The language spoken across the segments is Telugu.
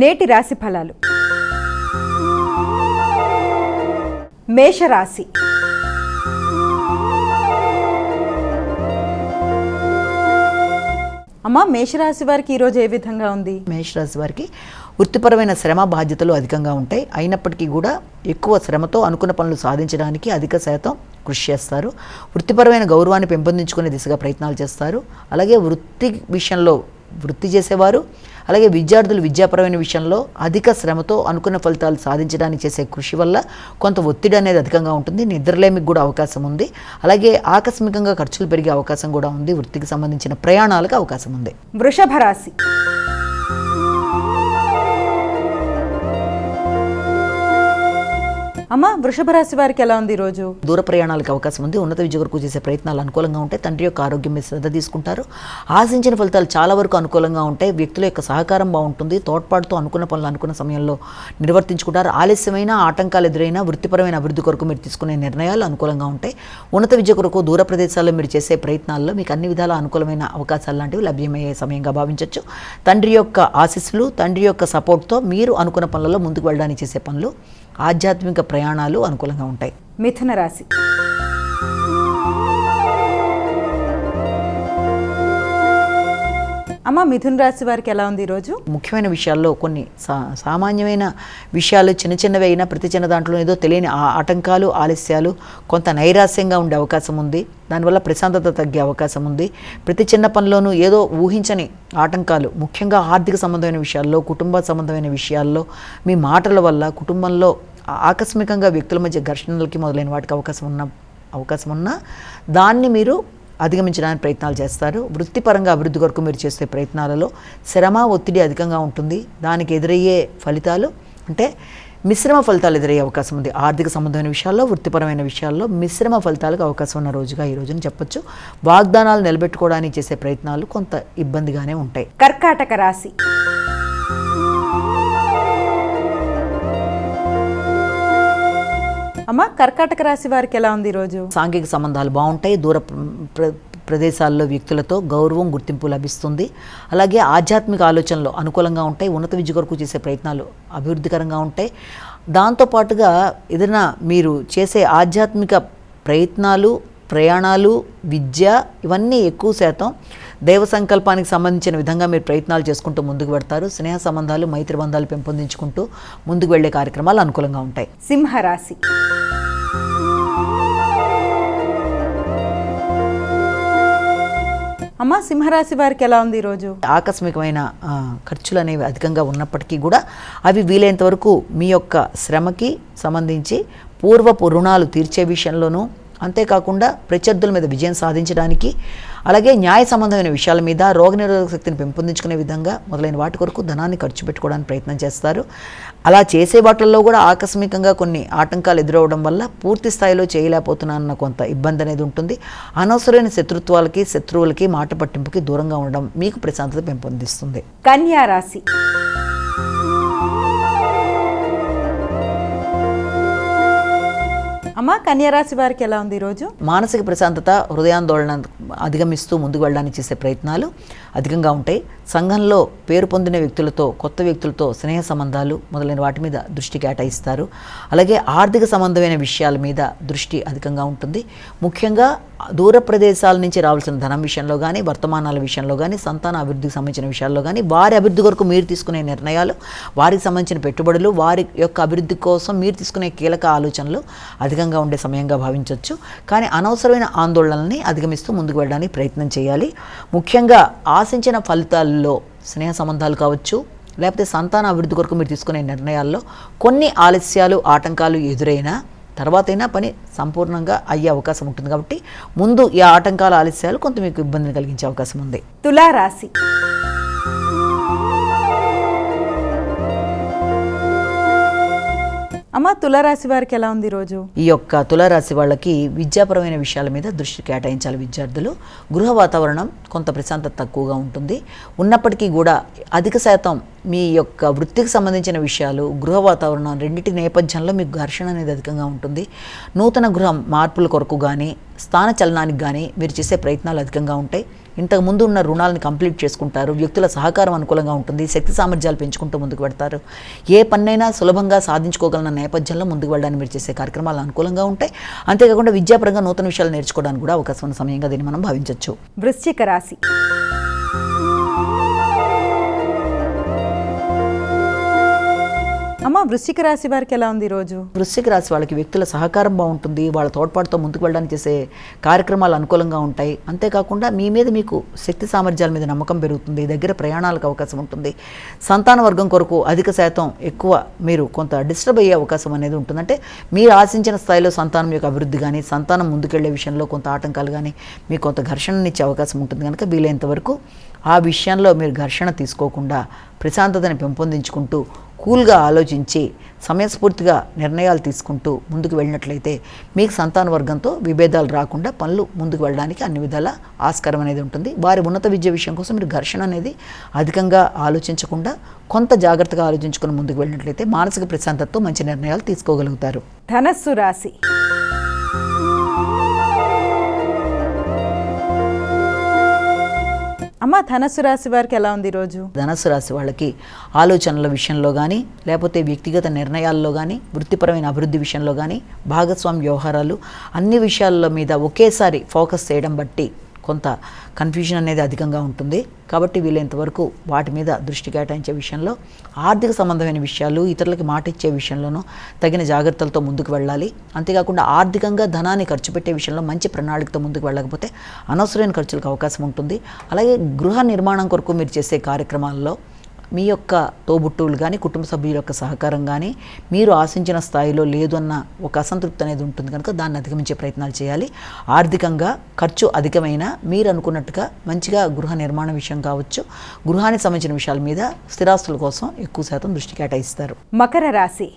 నేటి రాశి ఫలాలు. మేషరాశి. అమ్మ, మేషరాశి వారికి ఈరోజు ఏ విధంగా ఉంది? మేషరాశి వారికి వృత్తిపరమైన శ్రమ బాధ్యతలు అధికంగా ఉంటాయి. అయినప్పటికీ కూడా ఎక్కువ శ్రమతో అనుకున్న పనులు సాధించడానికి అధిక శాతం కృషి చేస్తారు. వృత్తిపరమైన గౌరవాన్ని పెంపొందించుకునే దిశగా ప్రయత్నాలు చేస్తారు. అలాగే వృత్తి విషయంలో వృత్తి చేసేవారు, అలాగే విద్యార్థులు విద్యాపరమైన విషయంలో అధిక శ్రమతో అనుకున్న ఫలితాలు సాధించడానికి చేసే కృషి వల్ల కొంత ఒత్తిడి అనేది అధికంగా ఉంటుంది. నిద్రలేమికి కూడా అవకాశం ఉంది. అలాగే ఆకస్మికంగా ఖర్చులు పెరిగే అవకాశం కూడా ఉంది. వృత్తికి సంబంధించిన ప్రయాణాలకు అవకాశం ఉంది. వృషభ రాశి. అమ్మ, వృషభ రాశి వారికి ఎలా ఉంది ఈరోజు? దూర ప్రయాణాలకు అవకాశం ఉంది. ఉన్నత విద్య కొరకు చేసే ప్రయత్నాలు అనుకూలంగా ఉంటాయి. తండ్రి యొక్క ఆరోగ్యం మీద శ్రద్ధ తీసుకుంటారు. ఆశించిన ఫలితాలు చాలా వరకు అనుకూలంగా ఉంటాయి. వ్యక్తుల యొక్క సహకారం బాగుంటుంది. తోడ్పాటుతో అనుకున్న పనులు అనుకున్న సమయంలో నిర్వర్తించుకుంటారు. ఆలస్యమైన ఆటంకాలు ఎదురైనా వృత్తిపరమైన అభివృద్ధి కొరకు మీరు తీసుకునే నిర్ణయాలు అనుకూలంగా ఉంటాయి. ఉన్నత విద్య కొరకు దూర ప్రదేశాల్లో మీరు చేసే ప్రయత్నాల్లో మీకు అన్ని విధాల అనుకూలమైన అవకాశాలు లాంటివి లభ్యమయ్యే సమయంగా భావించవచ్చు. తండ్రి యొక్క ఆశీస్సులు, తండ్రి యొక్క సపోర్ట్తో మీరు అనుకున్న పనులలో ముందుకు వెళ్ళడానికి చేసే పనులు, ఆధ్యాత్మిక ప్రయాణాలు అనుకూలంగా ఉంటాయి. మిథున రాశి. అమ్మ, మిథున రాశి వారికి ఎలా ఉంది ఈరోజు? ముఖ్యమైన విషయాల్లో కొన్ని సామాన్యమైన విషయాలు చిన్న చిన్నవి అయినా ప్రతి చిన్న దాంట్లో ఏదో తెలియని ఆటంకాలు, ఆలస్యాలు, కొంత నైరాస్యంగా ఉండే అవకాశం ఉంది. దానివల్ల ప్రశాంతత తగ్గే అవకాశం ఉంది. ప్రతి చిన్న పనిలోనూ ఏదో ఊహించని ఆటంకాలు, ముఖ్యంగా ఆర్థిక సంబంధమైన విషయాల్లో, కుటుంబ సంబంధమైన విషయాల్లో మీ మాటల వల్ల కుటుంబంలో ఆకస్మికంగా వ్యక్తుల మధ్య ఘర్షణలకి మొదలైన వాటికి అవకాశం ఉన్నా దాన్ని మీరు అధిగమించడానికి ప్రయత్నాలు చేస్తారు. వృత్తిపరంగా అభివృద్ధి కొరకు మీరు చేసే ప్రయత్నాలలో శ్రమ, ఒత్తిడి అధికంగా ఉంటుంది. దానికి ఎదురయ్యే ఫలితాలు అంటే మిశ్రమ ఫలితాలు ఎదురయ్యే అవకాశం ఉంది. ఆర్థిక సంబంధమైన విషయాల్లో, వృత్తిపరమైన విషయాల్లో మిశ్రమ ఫలితాలకు అవకాశం ఉన్న రోజుగా ఈ రోజుని చెప్పొచ్చు. వాగ్దానాలు నిలబెట్టుకోవడానికి చేసే ప్రయత్నాలు కొంత ఇబ్బందిగానే ఉంటాయి. కర్కాటక రాశి. అమ్మ, కర్కాటక రాశి వారికి ఎలా ఉంది ఈరోజు? సాంఘిక సంబంధాలు బాగుంటాయి. దూర ప్రదేశాల్లో వ్యక్తులతో గౌరవం, గుర్తింపు లభిస్తుంది. అలాగే ఆధ్యాత్మిక ఆలోచనలు అనుకూలంగా ఉంటాయి. ఉన్నత విద్య కొరకు చేసే ప్రయత్నాలు అభివృద్ధికరంగా ఉంటాయి. దాంతోపాటుగా ఏదైనా మీరు చేసే ఆధ్యాత్మిక ప్రయత్నాలు, ప్రయాణాలు, విద్య ఇవన్నీ ఎక్కువ శాతం దైవ సంకల్పానికి సంబంధించిన విధంగా మీరు ప్రయత్నాలు చేసుకుంటూ ముందుకు పెడతారు. స్నేహ సంబంధాలు, మైత్రి బంధాలు పెంపొందించుకుంటూ ముందుకు వెళ్లే కార్యక్రమాలు అనుకూలంగా ఉంటాయి. సింహరాశి. అమ్మ, సింహరాశి వారికి ఎలా ఉంది ఈరోజు? ఆకస్మికమైన ఖర్చులు అనేవి అధికంగా ఉన్నప్పటికీ కూడా అవి వీలైనంత వరకు మీ యొక్క శ్రమకి సంబంధించి పూర్వపు రుణాలు తీర్చే విషయంలోనూ, అంతేకాకుండా ప్రత్యర్థుల మీద విజయం సాధించడానికి, అలాగే న్యాయ సంబంధమైన విషయాల మీద, రోగనిరోధక శక్తిని పెంపొందించుకునే విధంగా మొదలైన వాటి కొరకు ధనాన్ని ఖర్చు పెట్టుకోవడానికి ప్రయత్నం చేస్తారు. అలా చేసే వాటిల్లో కూడా ఆకస్మికంగా కొన్ని ఆటంకాలు ఎదురవడం వల్ల పూర్తి స్థాయిలో చేయలేకపోతున్నానన్న కొంత ఇబ్బంది అనేది ఉంటుంది. అనవసరమైన శత్రువులకి మాట పట్టింపుకి దూరంగా ఉండడం మీకు ప్రశాంతత పెంపొందిస్తుంది. కన్యా రాశి. అమ్మ, కన్యారాశి వారికి ఎలా ఉంది ఈరోజు? మానసిక ప్రశాంతత, హృదయాందోళన అధిగమిస్తూ ముందుకు వెళ్ళడానికి చేసే ప్రయత్నాలు అధికంగా ఉంటాయి. సంఘంలో పేరు పొందిన వ్యక్తులతో, కొత్త వ్యక్తులతో స్నేహ సంబంధాలు మొదలైన వాటి మీద దృష్టి కేటాయిస్తారు. అలాగే ఆర్థిక సంబంధమైన విషయాల మీద దృష్టి అధికంగా ఉంటుంది. ముఖ్యంగా దూర ప్రదేశాల నుంచి రావాల్సిన ధనం విషయంలో కానీ, వర్తమానాల విషయంలో కానీ, సంతాన అభివృద్ధికి సంబంధించిన విషయాల్లో కానీ, వారి అభివృద్ధి కొరకు మీరు తీసుకునే నిర్ణయాలు, వారికి సంబంధించిన పెట్టుబడులు, వారి యొక్క అభివృద్ధి కోసం మీరు తీసుకునే కీలక ఆలోచనలు అధికంగా ఉండే సమయంగా భావించవచ్చు. కానీ అనవసరమైన ఆందోళనల్ని అధిగమిస్తూ ముందుకు వెళ్ళడానికి ప్రయత్నం చేయాలి. ముఖ్యంగా ఆశించిన ఫలితాల్లో స్నేహ సంబంధాలు కావచ్చు, లేకపోతే సంతాన అభివృద్ధి కొరకు మీరు తీసుకునే నిర్ణయాల్లో కొన్ని ఆలస్యాలు, ఆటంకాలు ఎదురైనా తర్వాతైనా పని సంపూర్ణంగా అయ్యే అవకాశం ఉంటుంది. కాబట్టి ముందు ఈ ఆటంకాల, ఆలస్యాలు కొంత మీకు ఇబ్బందిని కలిగించే అవకాశం ఉంది. తులారాశి. అమ్మ, తులారాశి వారికి ఎలా ఉంది ఈరోజు? ఈ యొక్క తులారాశి వాళ్ళకి విద్యాపరమైన విషయాల మీద దృష్టి కేటాయించాలి విద్యార్థులు. గృహ వాతావరణం కొంత ప్రశాంతత తక్కువగా ఉంటుంది. ఉన్నప్పటికీ కూడా అధిక శాతం మీ యొక్క వృత్తికి సంబంధించిన విషయాలు, గృహ వాతావరణం రెండింటి నేపథ్యంలో మీకు ఘర్షణ అనేది అధికంగా ఉంటుంది. నూతన గృహ మార్పుల కొరకు కానీ, స్థాన చలనానికి కానీ మీరు చేసే ప్రయత్నాలు అధికంగా ఉంటాయి. ఇంతకు ముందు ఉన్న రుణాలను కంప్లీట్ చేసుకుంటారు. వ్యక్తుల సహకారం అనుకూలంగా ఉంటుంది. శక్తి సామర్థ్యాలు పెంచుకుంటూ ముందుకు పెడతారు. ఏ పన్నైనా సులభంగా సాధించుకోగలన నేపథ్యంలో ముందుకు వెళ్ళడానికి మీరు చేసే కార్యక్రమాలు అనుకూలంగా ఉంటాయి. అంతేకాకుండా విద్యాపరంగా నూతన విషయాలు నేర్చుకోవడానికి కూడా అవకాశం ఉన్న సమయంగా దీన్ని మనం భావించవచ్చు. వృశ్చిక రాశి. అమ్మ, వృశ్చిక రాశి వారికి ఎలా ఉంది ఈరోజు? వృశ్చిక రాశి వాళ్ళకి వ్యక్తుల సహకారం బాగుంటుంది. వాళ్ళ తోడ్పాటుతో ముందుకు వెళ్ళడానికి చేసే కార్యక్రమాలు అనుకూలంగా ఉంటాయి. అంతేకాకుండా మీ మీద మీకు శక్తి సామర్థ్యాల మీద నమ్మకం పెరుగుతుంది. దగ్గర ప్రయాణాలకు అవకాశం ఉంటుంది. సంతాన వర్గం కొరకు అధిక శాతం ఎక్కువ మీరు కొంత డిస్టర్బ్ అయ్యే అవకాశం అనేది ఉంటుంది. అంటే మీరు ఆశించిన స్థాయిలో సంతానం యొక్క అభివృద్ధి కానీ, సంతానం ముందుకెళ్లే విషయంలో కొంత ఆటంకాలు కానీ, మీకు కొంత ఘర్షణనిచ్చే అవకాశం ఉంటుంది. కనుక వీలైనంత వరకు ఆ విషయంలో మీరు ఘర్షణ తీసుకోకుండా ప్రశాంతతని పెంపొందించుకుంటూ కూల్గా ఆలోచించి సమయస్ఫూర్తిగా నిర్ణయాలు తీసుకుంటూ ముందుకు వెళ్ళినట్లయితే మీకు సంతాన వర్గంతో విభేదాలు రాకుండా పనులు ముందుకు వెళ్ళడానికి అన్ని విధాల ఆస్కారం అనేది ఉంటుంది. వారి ఉన్నత విద్య విషయం కోసం మీరు ఘర్షణ అనేది అధికంగా ఆలోచించకుండా కొంత జాగ్రత్తగా ఆలోచించుకుని ముందుకు వెళ్ళినట్లయితే మానసిక ప్రశాంతతతో మంచి నిర్ణయాలు తీసుకోగలుగుతారు. ధనస్సు రాశి. అమ్మ, ధనస్సు రాశి వారికి ఎలా ఉంది ఈరోజు? ధనస్సు రాశి వాళ్ళకి ఆలోచనల విషయంలో కానీ, లేకపోతే వ్యక్తిగత నిర్ణయాల్లో కానీ, వృత్తిపరమైన అభివృద్ధి విషయంలో కానీ, భాగస్వామ్య వ్యవహారాలు అన్ని విషయాల మీద ఒకేసారి ఫోకస్ చేయడం బట్టి కొంత కన్ఫ్యూజన్ అనేది అధికంగా ఉంటుంది. కాబట్టి వీలైనంత వరకు వాటి మీద దృష్టి కేటాయించే విషయంలో, ఆర్థిక సంబంధమైన విషయాలు, ఇతరులకి మాట ఇచ్చే విషయంలోనూ తగిన జాగ్రత్తలతో ముందుకు వెళ్ళాలి. అంతేకాకుండా ఆర్థికంగా ధనాన్ని ఖర్చు పెట్టే విషయంలో మంచి ప్రణాళికతో ముందుకు వెళ్ళకపోతే అనవసరమైన ఖర్చులకు అవకాశం ఉంటుంది. అలాగే గృహ నిర్మాణం కొరకు మీరు చేసే కార్యక్రమాల్లో మీ యొక్క తోబుట్టువులు కానీ, కుటుంబ సభ్యుల యొక్క సహకారం కానీ మీరు ఆశించిన స్థాయిలో లేదు అన్న ఒక అసంతృప్తి అనేది ఉంటుంది. కనుక దాన్ని అధిగమించే ప్రయత్నాలు చేయాలి. ఆర్థికంగా ఖర్చు అధికమైన మీరు అనుకున్నట్టుగా మంచిగా గృహ నిర్మాణ విషయం కావచ్చు, గృహానికి సంబంధించిన విషయాల మీద స్థిరాస్తుల కోసం ఎక్కువ శాతం దృష్టి కేటాయిస్తారు. మకర రాశి.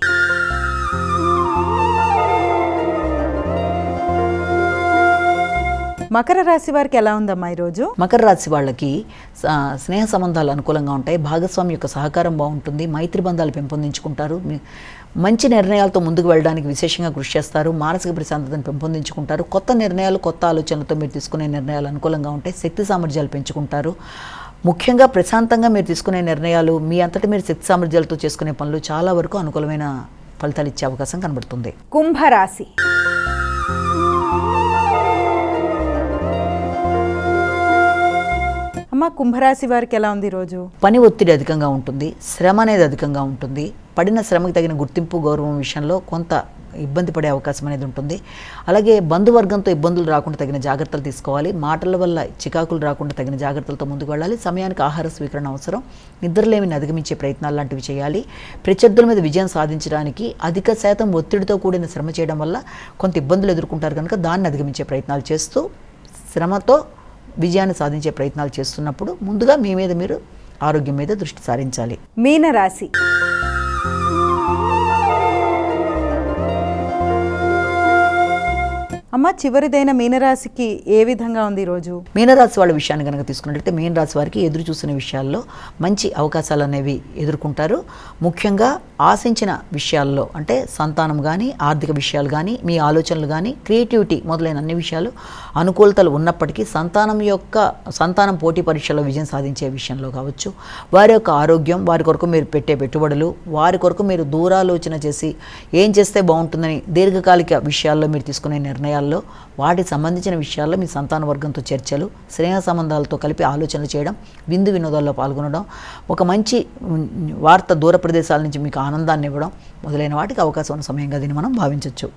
మకర రాశి వారికి ఎలా ఉందమ్మా ఈరోజు? మకర రాశి వాళ్ళకి స్నేహ సంబంధాలు అనుకూలంగా ఉంటాయి. భాగస్వామి యొక్క సహకారం బాగుంటుంది. మైత్రి బంధాలు పెంపొందించుకుంటారు. మంచి నిర్ణయాలతో ముందుకు వెళ్ళడానికి విశేషంగా కృషి చేస్తారు. మానసిక ప్రశాంతతను పెంపొందించుకుంటారు. కొత్త నిర్ణయాలు, కొత్త ఆలోచనలతో మీరు తీసుకునే నిర్ణయాలు అనుకూలంగా ఉంటాయి. శక్తి సామర్థ్యాలు పెంచుకుంటారు. ముఖ్యంగా ప్రశాంతంగా మీరు తీసుకునే నిర్ణయాలు, మీ అంతటి మీరు శక్తి సామర్థ్యాలతో చేసుకునే పనులు చాలా వరకు అనుకూలమైన ఫలితాలు ఇచ్చే అవకాశం కనబడుతుంది. కుంభరాశి. అమ్మ, కుంభరాశి వారికి ఎలా ఉంది ఈరోజు? పని ఒత్తిడి అధికంగా ఉంటుంది. శ్రమ అనేది అధికంగా ఉంటుంది. పడిన శ్రమకి తగిన గుర్తింపు, గౌరవం విషయంలో కొంత ఇబ్బంది పడే అవకాశం అనేది ఉంటుంది. అలాగే బంధువర్గంతో ఇబ్బందులు రాకుండా తగిన జాగ్రత్తలు తీసుకోవాలి. మాటల వల్ల చికాకులు రాకుండా తగిన జాగ్రత్తలతో ముందుకు వెళ్ళాలి. సమయానికి ఆహార స్వీకరణ అవసరం. నిద్రలేమిని అధిగమించే ప్రయత్నాలు లాంటివి చేయాలి. ప్రత్యర్థుల మీద విజయం సాధించడానికి అధిక శాతం ఒత్తిడితో కూడిన శ్రమ చేయడం వల్ల కొంత ఇబ్బందులు ఎదుర్కొంటారు. కనుక దాన్ని అధిగమించే ప్రయత్నాలు చేస్తూ శ్రమతో విజయాన్ని సాధించే ప్రయత్నాలు చేస్తున్నప్పుడు ముందుగా మీ మీద మీరు ఆరోగ్యం మీద దృష్టి సారించాలి. మీనరాశి. అమ్మ, చివరిదైన మీనరాశికి ఏ విధంగా ఉంది ఈరోజు? మీనరాశి వాళ్ళ విషయాన్ని కనుక తీసుకున్నట్లయితే మీనరాశి వారికి ఎదురు చూసిన విషయాల్లో మంచి అవకాశాలు అనేవి ఎదుర్కొంటారు. ముఖ్యంగా ఆశించిన విషయాల్లో అంటే సంతానం కానీ, ఆర్థిక విషయాలు కానీ, మీ ఆలోచనలు కానీ, క్రియేటివిటీ మొదలైన అన్ని విషయాలు అనుకూలతలు ఉన్నప్పటికీ సంతానం పోటీ పరీక్షల్లో విజయం సాధించే విషయంలో కావచ్చు, వారి యొక్క ఆరోగ్యం, వారి కొరకు మీరు పెట్టే పెట్టుబడులు, వారి కొరకు మీరు దూరాలోచన చేసి ఏం చేస్తే బాగుంటుందని దీర్ఘకాలిక విషయాల్లో మీరు తీసుకునే నిర్ణయాలు, వాటికి సంబంధించిన విషయాల్లో మీ సంతాన వర్గంతో చర్చలు, స్నేహ సంబంధాలతో కలిపి ఆలోచనలు చేయడం, విందు వినోదాల్లో పాల్గొనడం, ఒక మంచి వార్త దూర ప్రదేశాల నుంచి మీకు ఆనందాన్ని ఇవ్వడం మొదలైన వాటికి అవకాశం ఉన్న సమయంగా దీన్ని మనం భావించవచ్చు.